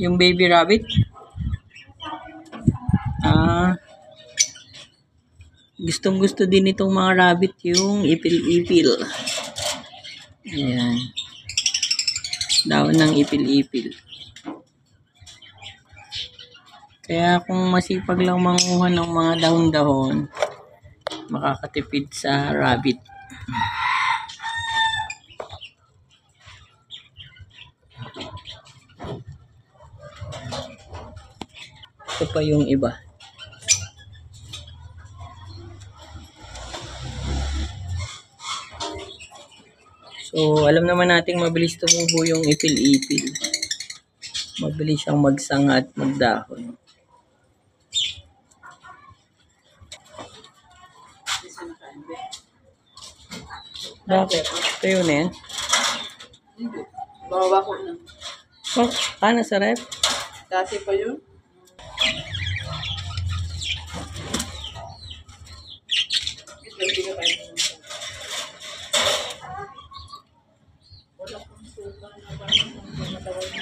Yung baby rabbit. Gustong gusto din itong mga rabbit yung ipil-ipil. Ayan. Daon ng ipil-ipil. Kaya kung masipag lang manguha ng mga dahon-dahon, makakatipid sa rabbit. Ito pa yung iba. So, alam naman nating mabilis tumubo yung ipil-ipil. Mabilis siyang magsanga at magdahon. Bakit? Ito yun eh. Bawa ko na. Oh, paano sa rep? Dati pa yun. Wala kong suka na parang